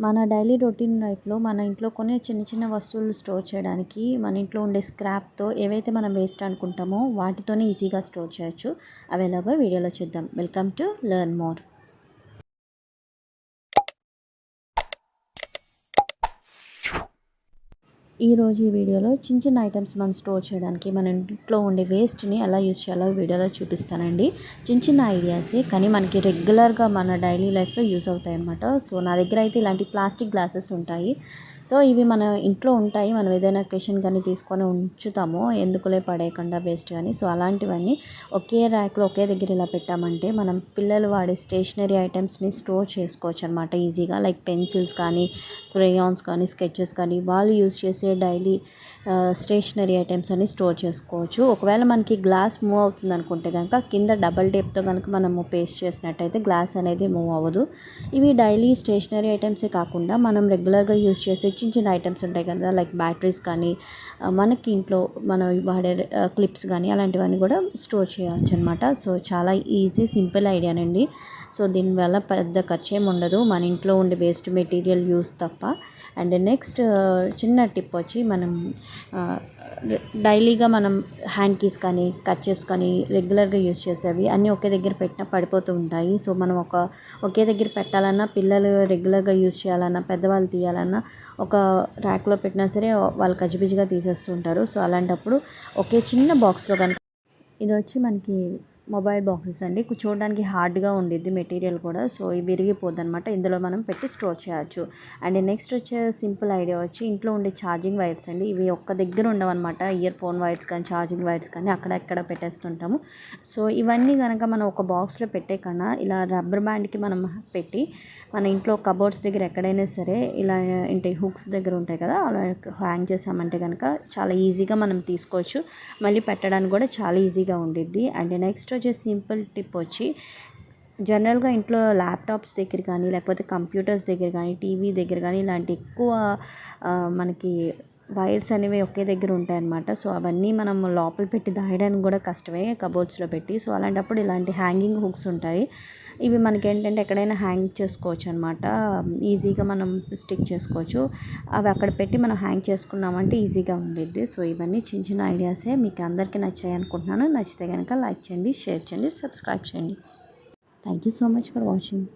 మన daily routine లైఫ్లో మన ఇంట్లో కొన్ని చిన్న చిన్న వస్తువులు స్టోర్ చేయడానికి మన ఇంట్లో ఉండే స్క్రాప్తో ఏవైతే మనం వేస్ట్ అనుకుంటామో వాటితోనే ఈజీగా స్టోర్ చేయొచ్చు. అవి ఎలాగో వీడియోలో చూద్దాం. Welcome to learn more. ఈరోజు ఈ వీడియోలో చిన్న చిన్న ఐటమ్స్ మనం స్టోర్ చేయడానికి మన ఇంట్లో ఉండే వేస్ట్ని ఎలా యూజ్ చేయాలో వీడియోలో చూపిస్తానండి. చిన్న చిన్న ఐడియాసే కానీ మనకి రెగ్యులర్గా మన డైలీ లైఫ్లో యూజ్ అవుతాయి అన్నమాట. సో నా దగ్గర అయితే ఇలాంటి ప్లాస్టిక్ గ్లాసెస్ ఉంటాయి. సో ఇవి మన ఇంట్లో ఉంటాయి. మనం ఏదైనా అకేషన్ కానీ తీసుకొని ఉంచుతాము, ఎందుకులే పడేయకుండా వేస్ట్ కానీ. సో అలాంటివన్నీ ఒకే ర్యాక్లో ఒకే దగ్గర ఇలా పెట్టామంటే మనం పిల్లలు వాడే స్టేషనరీ ఐటమ్స్ని స్టోర్ చేసుకోవచ్చు అనమాట ఈజీగా. లైక్ పెన్సిల్స్ కానీ, క్రేయాన్స్ కానీ, స్కెచెస్ కానీ వాళ్ళు యూజ్ చేసే డైలీ స్టేషనరీ ఐటమ్స్ అన్ని స్టోర్ చేసుకోవచ్చు. ఒకవేళ మనకి గ్లాస్ మూవ్ అవుతుంది అనుకుంటే కనుక కింద డబల్ టేప్తో కనుక మనము పేస్ట్ చేసినట్టయితే గ్లాస్ అనేది మూవ్ అవ్వదు. ఇవి డైలీ స్టేషనరీ ఐటమ్సే కాకుండా మనం రెగ్యులర్గా యూజ్ చేసే చిన్న చిన్న ఐటమ్స్ ఉంటాయి కదా, లైక్ బ్యాటరీస్ కానీ, మనకి ఇంట్లో మనం వాడే క్లిప్స్ కానీ అలాంటివన్నీ కూడా స్టోర్ చేయవచ్చు అనమాట. సో చాలా ఈజీ సింపుల్ ఐడియానండి. సో దీనివల్ల పెద్ద ఖర్చు ఏమి ఉండదు, మన ఇంట్లో ఉండే వేస్ట్ మెటీరియల్ యూస్ తప్ప. అండ్ నెక్స్ట్ చిన్న టిప్ వచ్చి మనం డైలీగా మనం హ్యాండ్ కీస్ కానీ, కర్చీఫ్స్ కానీ రెగ్యులర్గా యూజ్ చేసేవి అన్నీ ఒకే దగ్గర పెట్టినా పడిపోతూ ఉంటాయి. సో మనం ఒకే దగ్గర పెట్టాలన్నా, పిల్లలు రెగ్యులర్గా యూజ్ చేయాలన్నా, పెద్దవాళ్ళు తీయాలన్నా ఒక ర్యాక్లో పెట్టినా సరే వాళ్ళు గజిబిజిగా తీసేస్తుంటారు. సో అలాంటప్పుడు ఒకే చిన్న బాక్స్లో కనుక, ఇది వచ్చి మనకి మొబైల్ బాక్సెస్ అండి. చూడడానికి హార్డ్గా ఉండిద్ది మెటీరియల్ కూడా. సో ఇవి విరిగిపోద్ది అనమాట. ఇందులో మనం పెట్టి స్టోర్ చేయొచ్చు. అండ్ నెక్స్ట్ వచ్చే సింపుల్ ఐడియా వచ్చి ఇంట్లో ఉండే ఛార్జింగ్ వైర్స్ అండి. ఇవి ఒక్క దగ్గర ఉండవన్నమాట. ఇయర్ ఫోన్ వైర్స్ కానీ, ఛార్జింగ్ వైర్స్ కానీ అక్కడెక్కడ పెట్టేస్తుంటాము. సో ఇవన్నీ కనుక మనం ఒక బాక్స్లో పెట్టే కన్నా ఇలా రబ్బర్ బ్యాండ్కి మనం పెట్టి మన ఇంట్లో కబోర్డ్స్ దగ్గర ఎక్కడైనా సరే ఇలా ఏంటి హుక్స్ దగ్గర ఉంటాయి కదా, అలా హ్యాంగ్ చేసామంటే కనుక చాలా ఈజీగా మనం తీసుకోవచ్చు. మళ్ళీ పెట్టడానికి కూడా చాలా ఈజీగా ఉండిద్ది. అండ్ నెక్స్ట్ వచ్చే సింపుల్ టిప్ వచ్చి జనరల్గా ఇంట్లో ల్యాప్టాప్స్ దగ్గర కానీ, లేకపోతే కంప్యూటర్స్ దగ్గర కానీ, టీవీ దగ్గర కానీ ఇలాంటి ఎక్కువ మనకి వైర్స్ అనేవి ఒకే దగ్గర ఉంటాయన్నమాట. సో అవన్నీ మనం లోపల పెట్టి దాయడానికి కూడా కష్టమే కబోర్డ్స్లో పెట్టి. సో అలాంటప్పుడు ఇలాంటి హ్యాంగింగ్ హుక్స్ ఉంటాయి. ఇవి మనకి ఏంటంటే ఎక్కడైనా హ్యాంగ్ చేసుకోవచ్చు అనమాట. ఈజీగా మనం స్టిక్ చేసుకోవచ్చు. అవి అక్కడ పెట్టి మనం హ్యాంగ్ చేసుకున్నామంటే ఈజీగా ఉండిద్ది. సో ఇవన్నీ చిన్న చిన్న ఐడియాసే, మీకు అందరికీ నచ్చాయి అనుకుంటున్నాను. నచ్చితే కనుక లైక్ చేయండి, షేర్ చేయండి, సబ్స్క్రైబ్ చేయండి. Thank you so much for watching.